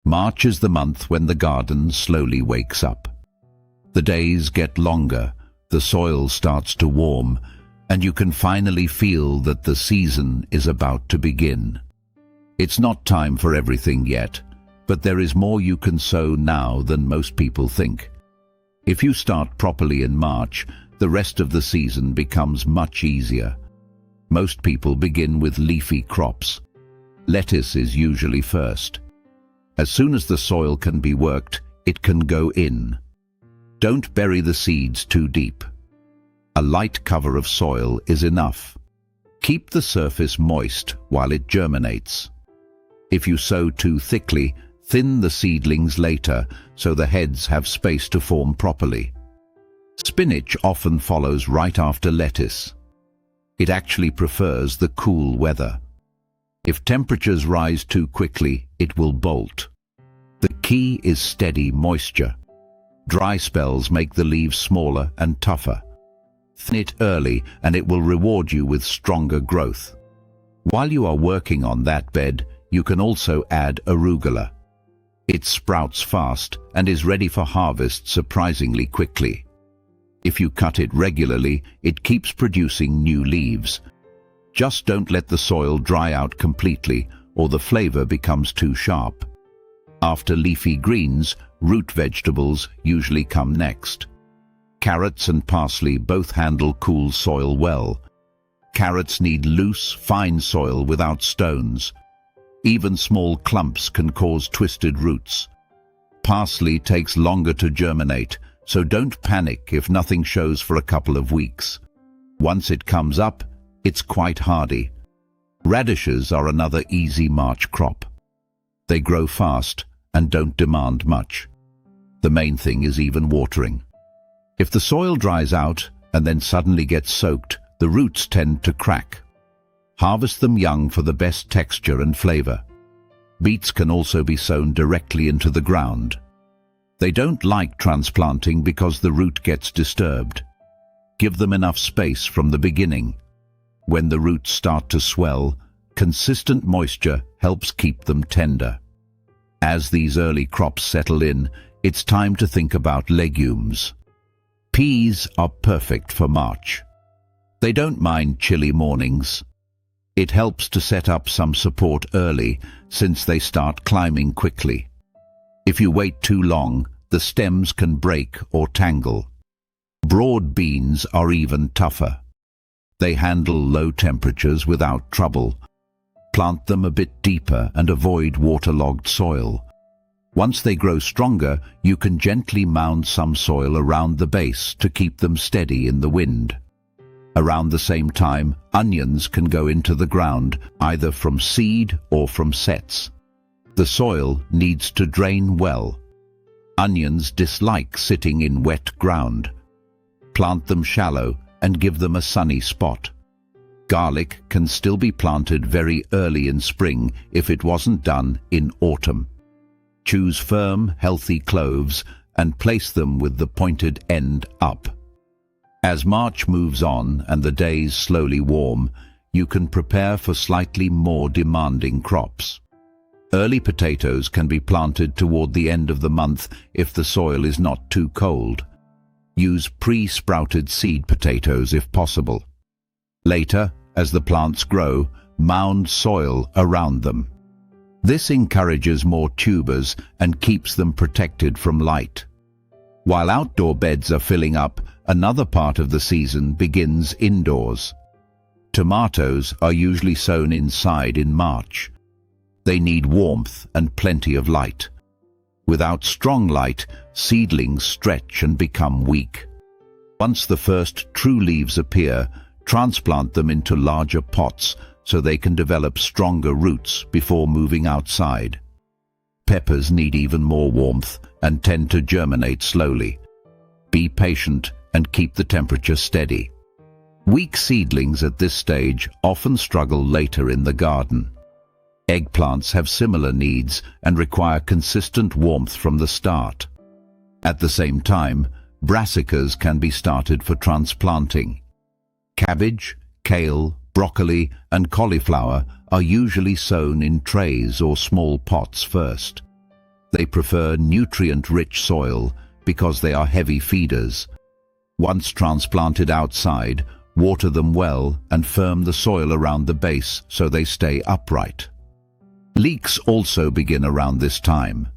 March is the month when the garden slowly wakes up. The days get longer, the soil starts to warm, and you can finally feel that the season is about to begin. It's not time for everything yet, but there is more you can sow now than most people think. If you start properly in March, the rest of the season becomes much easier. Most people begin with leafy crops. Lettuce is usually first. As soon as the soil can be worked, it can go in. Don't bury the seeds too deep. A light cover of soil is enough. Keep the surface moist while it germinates. If you sow too thickly, thin the seedlings later so the heads have space to form properly. Spinach often follows right after lettuce. It actually prefers the cool weather. If temperatures rise too quickly, it will bolt. The key is steady moisture. Dry spells make the leaves smaller and tougher. Thin it early and it will reward you with stronger growth. While you are working on that bed, you can also add arugula. It sprouts fast and is ready for harvest surprisingly quickly. If you cut it regularly, it keeps producing new leaves. Just don't let the soil dry out completely, or the flavor becomes too sharp. After leafy greens, root vegetables usually come next. Carrots and parsley both handle cool soil well. Carrots need loose, fine soil without stones. Even small clumps can cause twisted roots. Parsley takes longer to germinate, so don't panic if nothing shows for a couple of weeks. Once it comes up, it's quite hardy. Radishes are another easy March crop. They grow fast and don't demand much. The main thing is even watering. If the soil dries out and then suddenly gets soaked, the roots tend to crack. Harvest them young for the best texture and flavor. Beets can also be sown directly into the ground. They don't like transplanting because the root gets disturbed. Give them enough space from the beginning. When the roots start to swell, consistent moisture helps keep them tender. As these early crops settle in, it's time to think about legumes. Peas are perfect for March. They don't mind chilly mornings. It helps to set up some support early since they start climbing quickly. If you wait too long, the stems can break or tangle. Broad beans are even tougher. They handle low temperatures without trouble. Plant them a bit deeper and avoid waterlogged soil. Once they grow stronger, you can gently mound some soil around the base to keep them steady in the wind. Around the same time, onions can go into the ground, either from seed or from sets. The soil needs to drain well. Onions dislike sitting in wet ground. Plant them shallow and give them a sunny spot. Garlic can still be planted very early in spring if it wasn't done in autumn. Choose firm, healthy cloves and place them with the pointed end up. As March moves on and the days slowly warm, you can prepare for slightly more demanding crops. Early potatoes can be planted toward the end of the month if the soil is not too cold. Use pre-sprouted seed potatoes if possible. Later, as the plants grow, mound soil around them. This encourages more tubers and keeps them protected from light. While outdoor beds are filling up, another part of the season begins indoors. Tomatoes are usually sown inside in March. They need warmth and plenty of light. Without strong light, seedlings stretch and become weak. Once the first true leaves appear, transplant them into larger pots so they can develop stronger roots before moving outside. Peppers need even more warmth and tend to germinate slowly. Be patient and keep the temperature steady. Weak seedlings at this stage often struggle later in the garden. Eggplants have similar needs and require consistent warmth from the start. At the same time, brassicas can be started for transplanting. Cabbage, kale, broccoli, and cauliflower are usually sown in trays or small pots first. They prefer nutrient-rich soil because they are heavy feeders. Once transplanted outside, water them well and firm the soil around the base so they stay upright. Leeks also begin around this time.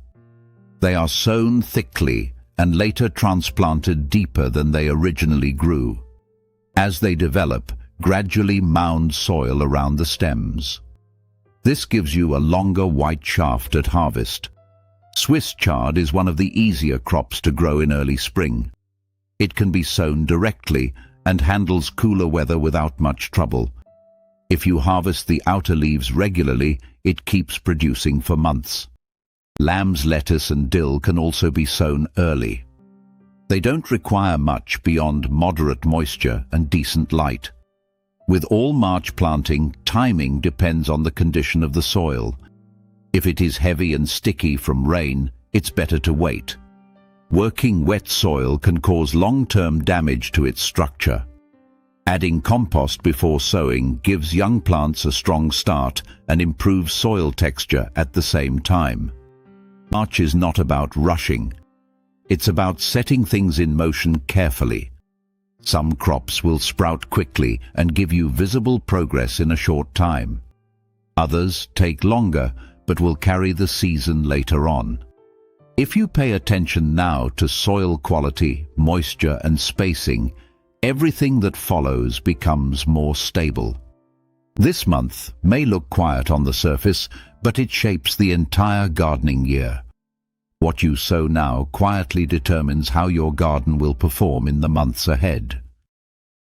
They are sown thickly and later transplanted deeper than they originally grew. As they develop, gradually mound soil around the stems. This gives you a longer white shaft at harvest. Swiss chard is one of the easier crops to grow in early spring. It can be sown directly and handles cooler weather without much trouble. If you harvest the outer leaves regularly, it keeps producing for months. Lamb's lettuce and dill can also be sown early. They don't require much beyond moderate moisture and decent light. With all March planting, timing depends on the condition of the soil. If it is heavy and sticky from rain, it's better to wait. Working wet soil can cause long-term damage to its structure. Adding compost before sowing gives young plants a strong start and improves soil texture at the same time. March is not about rushing. It's about setting things in motion carefully. Some crops will sprout quickly and give you visible progress in a short time. Others take longer, but will carry the season later on. If you pay attention now to soil quality, moisture and spacing, everything that follows becomes more stable. This month may look quiet on the surface, but it shapes the entire gardening year. What you sow now quietly determines how your garden will perform in the months ahead.